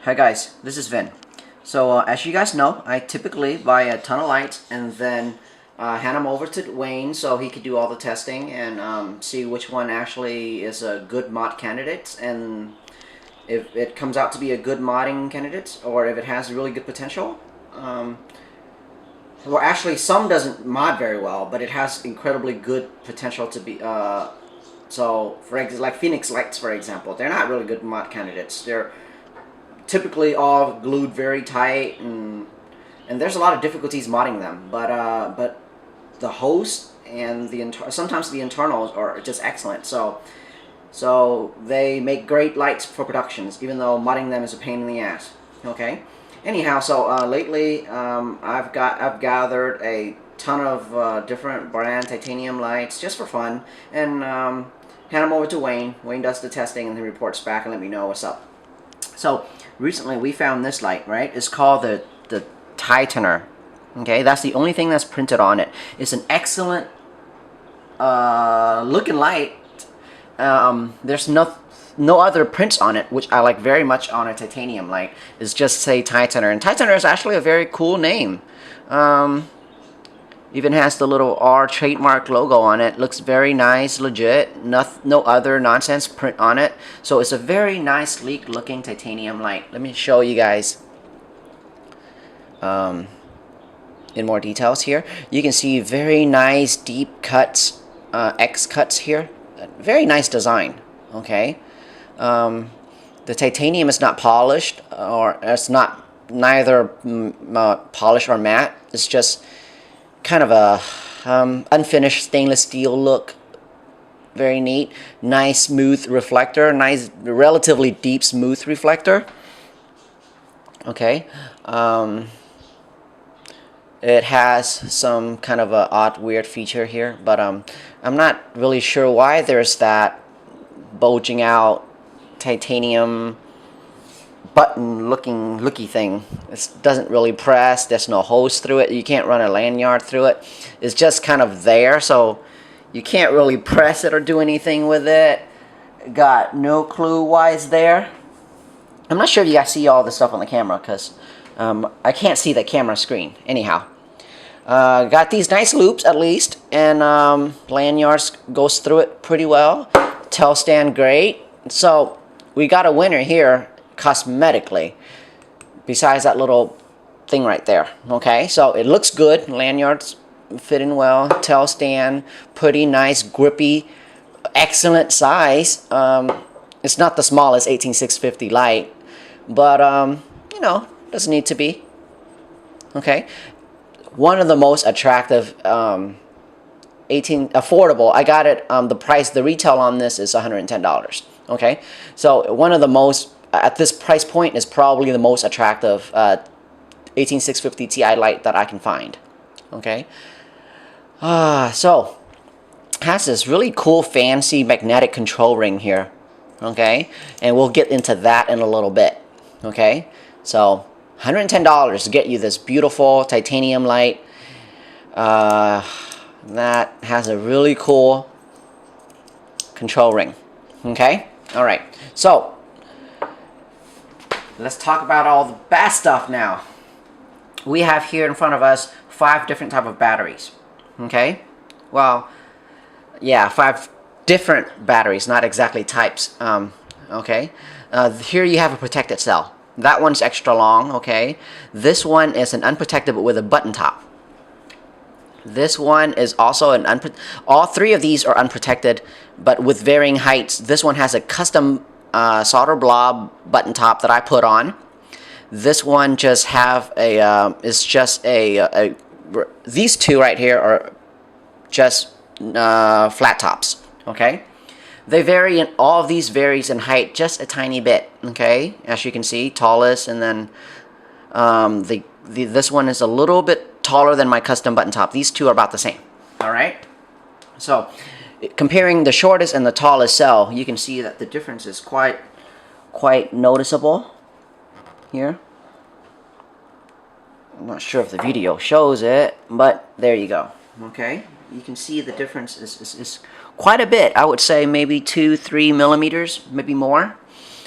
Hi guys, this is Vin. So as you guys know, I typically buy a ton of lights and then hand them over to Wayne so he could do all the testing and see which one actually is a good mod candidate, and if it comes out to be a good modding candidate or if it has really good potential. Well, actually, some doesn't mod very well, but it has incredibly good potential to be. So, for like Phoenix Lights, for example, they're not really good mod candidates. They're typically all glued very tight, and there's a lot of difficulties modding them. But the host and sometimes the internals are just excellent. So they make great lights for productions, even though modding them is a pain in the ass. Okay. Anyhow, so lately I've gathered a ton of different brand titanium lights just for fun, and hand them over to Wayne. Wayne does the testing and he reports back and let me know what's up. So recently we found this light, right? It's called the Titaner. Okay, that's the only thing that's printed on it. It's an excellent looking light. There's no other prints on it, which I like very much on a titanium light. It's just say Titaner, and Titaner is actually a very cool name. Even has the little R trademark logo on it. Looks very nice, legit. No other nonsense print on it. So it's a very nice, sleek looking titanium light. Let me show you guys in more details here. You can see very nice deep cuts, X cuts here. Very nice design. Okay. The titanium is not polished, or it's not neither polished or matte. It's just kind of a unfinished stainless steel look. Very neat. Nice smooth reflector. Nice, relatively deep smooth reflector. Okay. It has some kind of a odd weird feature here, but I'm not really sure why there's that bulging out titanium button looky thing. It doesn't really press. There's no hose through it. You can't run a lanyard through it. It's just kind of there, so you can't really press it or do anything with it. Got no clue why it's there. I'm not sure if you guys see all this stuff on the camera because I can't see the camera screen. Anyhow, got these nice loops at least, and lanyards goes through it pretty well. Tail stand great. So we got a winner here cosmetically, besides that little thing right there. Okay, so it looks good. Lanyards fit in well. Tail stand pretty nice, grippy, excellent size. It's not the smallest 18650 light, but you know, doesn't need to be. Okay, one of the most attractive affordable. I got it, the price, the retail on this is $110. Okay, so one of the most, at this price point, is probably the most attractive 18650 Ti light that I can find. Okay, so has this really cool fancy magnetic control ring here. Okay, and we'll get into that in a little bit. Okay, so $110 to get you this beautiful titanium light that has a really cool control ring. Okay, all right, so let's talk about all the bad stuff now. We have here in front of us 5 different type of batteries. Okay, well, yeah, 5 different batteries, not exactly types. Okay, here you have a protected cell. That one's extra long. Okay, this one is an unprotected but with a button top. This one is also an all 3 of these are unprotected, but with varying heights. This one has a custom solder blob button top that I put on. This one just have a is just a these 2 right here are just flat tops. Okay, they vary in, all of these varies in height just a tiny bit. Okay, as you can see, tallest, and then this one is a little bit taller than my custom button top. These 2 are about the same. All right, so comparing the shortest and the tallest cell, you can see that the difference is quite noticeable here. I'm not sure if the video shows it, but there you go. Okay, you can see the difference is quite a bit. I would say maybe 2-3 millimeters, maybe more.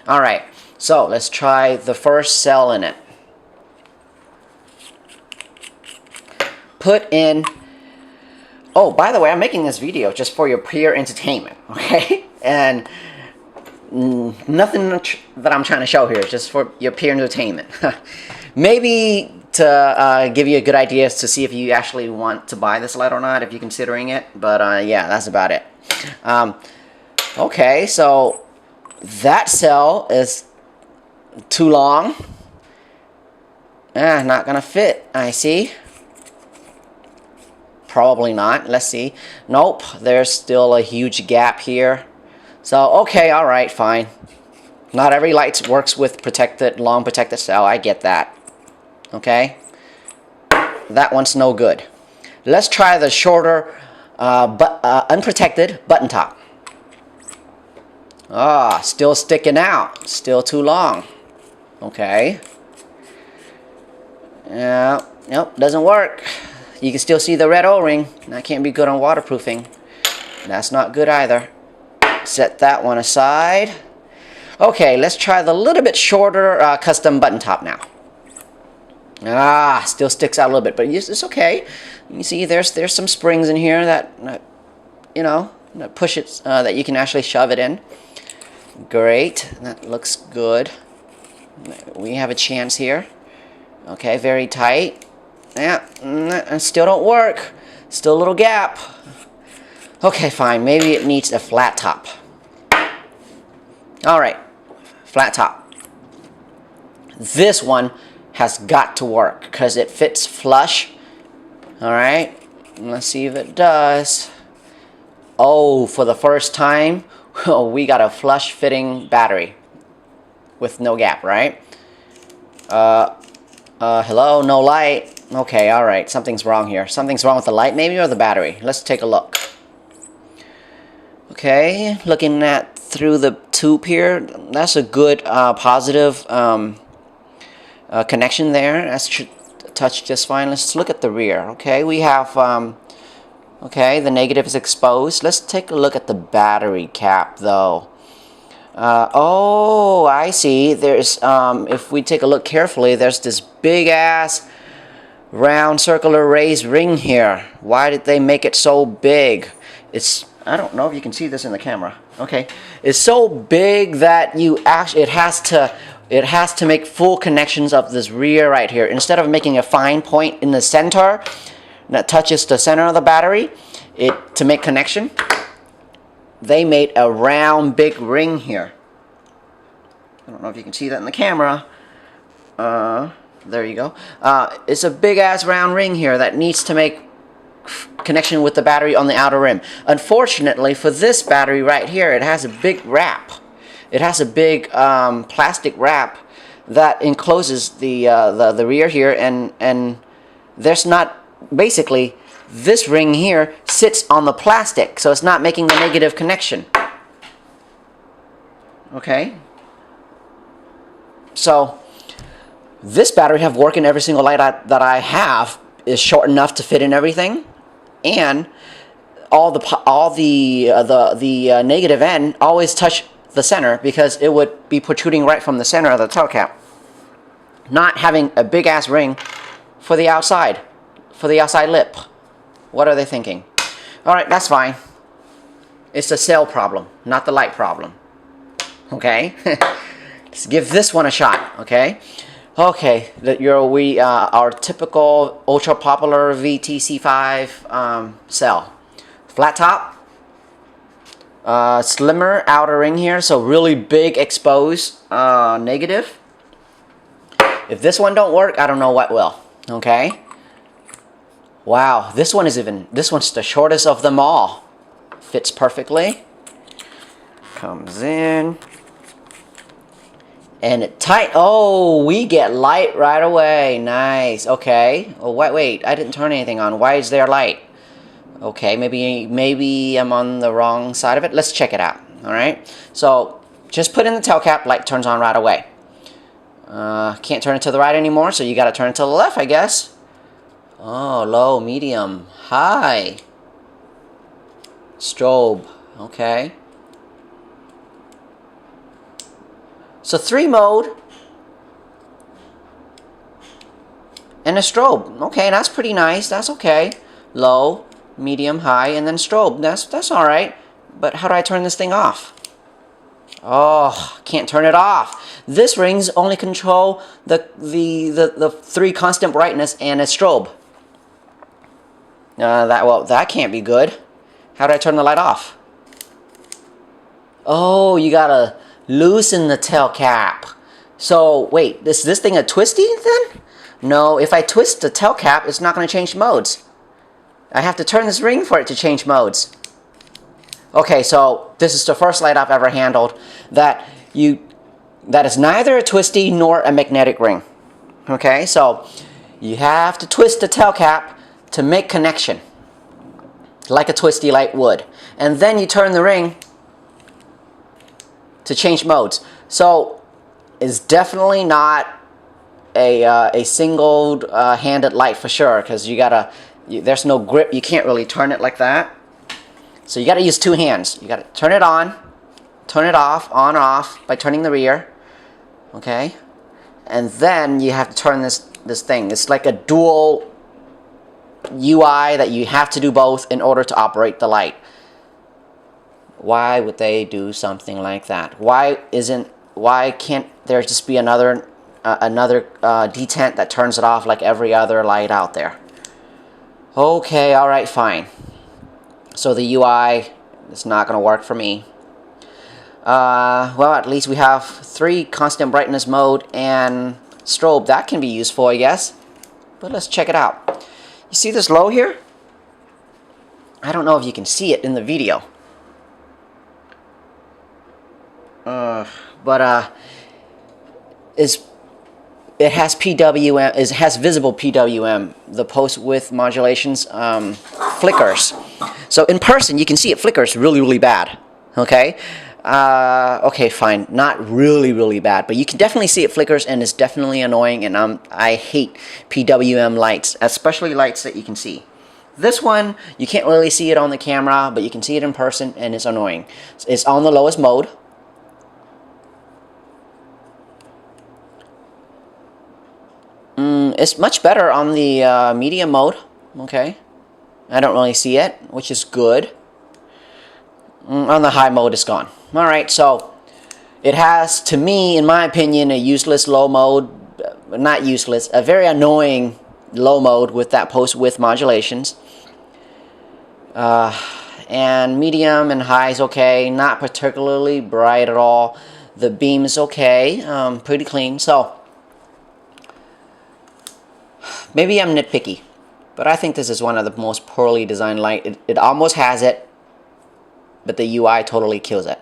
Alright, so let's try the first cell in it. Put in... Oh, by the way, I'm making this video just for your pure entertainment, okay? And nothing that I'm trying to show here, just for your pure entertainment. Maybe to give you a good idea to see if you actually want to buy this light or not, if you're considering it. But yeah, that's about it. Okay, so that cell is too long. Not gonna fit, I see. Probably not. Let's see. Nope, there's still a huge gap here. So, okay, alright, fine. Not every light works with long protected cell. I get that. Okay? That one's no good. Let's try the shorter, unprotected button top. Still sticking out. Still too long. Okay. Yeah, nope, doesn't work. You can still see the red O-ring. That can't be good on waterproofing. That's not good either. Set that one aside. Okay, let's try the little bit shorter custom button top now. Still sticks out a little bit, but it's okay. You see, there's some springs in here that you know, that push it, that you can actually shove it in. Great, that looks good. We have a chance here. Okay, very tight. Yeah, and still don't work. Still a little gap. Okay, fine. Maybe it needs a flat top. Alright, flat top. This one has got to work because it fits flush. Alright, let's see if it does. Oh, for the first time, we got a flush fitting battery with no gap, right? Hello, no light. Okay, alright, something's wrong here. Something's wrong with the light maybe, or the battery. Let's take a look. Okay, looking at through the tube here, that's a good positive connection there. That should touch just fine. Let's look at the rear. Okay, we have, okay, the negative is exposed. Let's take a look at the battery cap though. Oh, I see. There's, if we take a look carefully, there's this big ass round circular raised ring here. Why did they make it so big? I don't know if you can see this in the camera. Okay, it's so big that it has to make full connections of this rear right here. Instead of making a fine point in the center that touches the center of the battery, to make connection, they made a round big ring here. I don't know if you can see that in the camera. There you go. It's a big ass round ring here that needs to make connection with the battery on the outer rim. Unfortunately for this battery right here, it has a big wrap. It has a big plastic wrap that encloses the rear here, and there's not, basically this ring here sits on the plastic, so it's not making the negative connection. Okay, so this battery have worked in every single light that I have, is short enough to fit in everything, and all the negative end always touch the center because it would be protruding right from the center of the tail cap. Not having a big ass ring for the outside lip. What are they thinking? Alright, that's fine. It's a cell problem, not the light problem. Okay? Let's give this one a shot, okay? Okay, our typical ultra popular VTC5 cell. Flat top, slimmer outer ring here, so really big exposed negative. If this one don't work, I don't know what will. Okay. Wow, this one's the shortest of them all. Fits perfectly. Comes in. And it tight. Oh, we get light right away. Nice. Okay. Oh, wait. I didn't turn anything on. Why is there light? Okay, maybe I'm on the wrong side of it. Let's check it out. All right. So just put in the tail cap. Light turns on right away. Can't turn it to the right anymore, so you got to turn it to the left, I guess. Oh, low, medium, high. Strobe. Okay. So 3 mode and a strobe. Okay, that's pretty nice. That's okay. Low, medium, high, and then strobe. That's all right. But how do I turn this thing off? Oh, can't turn it off. This rings only control the 3 constant brightness and a strobe. That can't be good. How do I turn the light off? Oh, you gotta loosen the tail cap. So wait, is this thing a twisty then? No, if I twist the tail cap, it's not going to change modes. I have to turn this ring for it to change modes. Okay, so this is the first light I've ever handled that is neither a twisty nor a magnetic ring. Okay, so you have to twist the tail cap to make connection, like a twisty light would. And then you turn the ring to change modes. So it's definitely not a single handed light for sure, because there's no grip. You can't really turn it like that. So you got to use 2 hands. You got to turn it on, turn it off, on or off by turning the rear. Okay, and then you have to turn this thing. It's like a dual UI that you have to do both in order to operate the light. Why would they do something like that? Why can't there just be another detent that turns it off like every other light out there? Okay, all right, fine. So the UI is not going to work for me. Well, at least we have 3 constant brightness mode and strobe. That can be useful, I guess. But let's check it out. You see this low here? I don't know if you can see it in the video. It has PWM. It has visible PWM. The post width modulations flickers. So in person, you can see it flickers really, really bad. Okay. Okay, fine. Not really, really bad, but you can definitely see it flickers, and it's definitely annoying. And I hate PWM lights, especially lights that you can see. This one, you can't really see it on the camera, but you can see it in person, and it's annoying. It's on the lowest mode. It's much better on the medium mode. Okay, I don't really see it, which is good. On the high mode, it's gone. Alright, so it has, to me, in my opinion, a useless low mode. Not useless, a very annoying low mode with that post width modulations. And medium and high is okay, not particularly bright at all. The beam is okay, pretty clean. So maybe I'm nitpicky, but I think this is one of the most poorly designed light. It almost has it, but the UI totally kills it.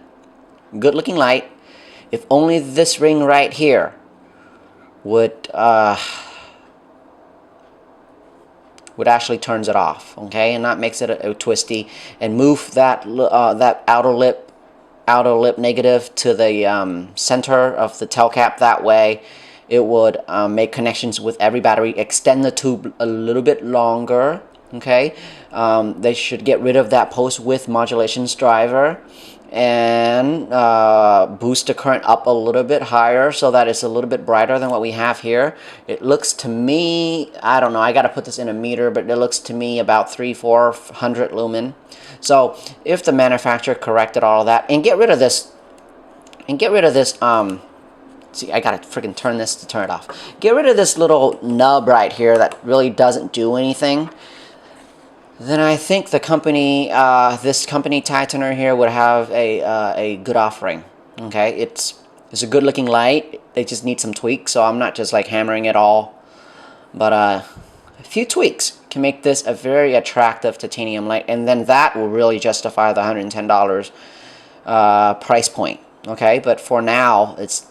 Good looking light. If only this ring right here would actually turns it off, okay, and not makes it a twisty, and move that that outer lip negative to the center of the tail cap. That way it would make connections with every battery, extend the tube a little bit longer. Okay, they should get rid of that post width modulations driver and boost the current up a little bit higher so that it's a little bit brighter than what we have here. It looks to me, I don't know, I gotta put this in a meter, but it looks to me about 300-400 lumen. So if the manufacturer corrected all of that and get rid of this, see, I gotta freaking turn this to turn it off. Get rid of this little nub right here that really doesn't do anything. Then I think the company, this company Titaner here, would have a good offering. Okay, it's a good looking light. They just need some tweaks, so I'm not just like hammering it all, but a few tweaks can make this a very attractive titanium light, and then that will really justify the $110 price point. Okay, but for now, it's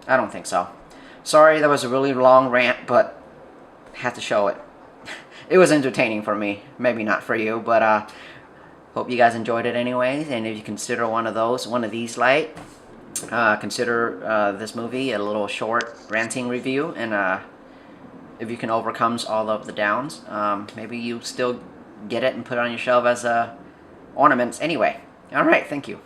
I don't think so. Sorry, that was a really long rant, but had to show it. It was entertaining for me, maybe not for you, but hope you guys enjoyed it anyways. And if you consider one of these light, consider this movie a little short ranting review. And if you can overcome all of the downs, maybe you still get it and put it on your shelf as ornaments anyway. All right, thank you.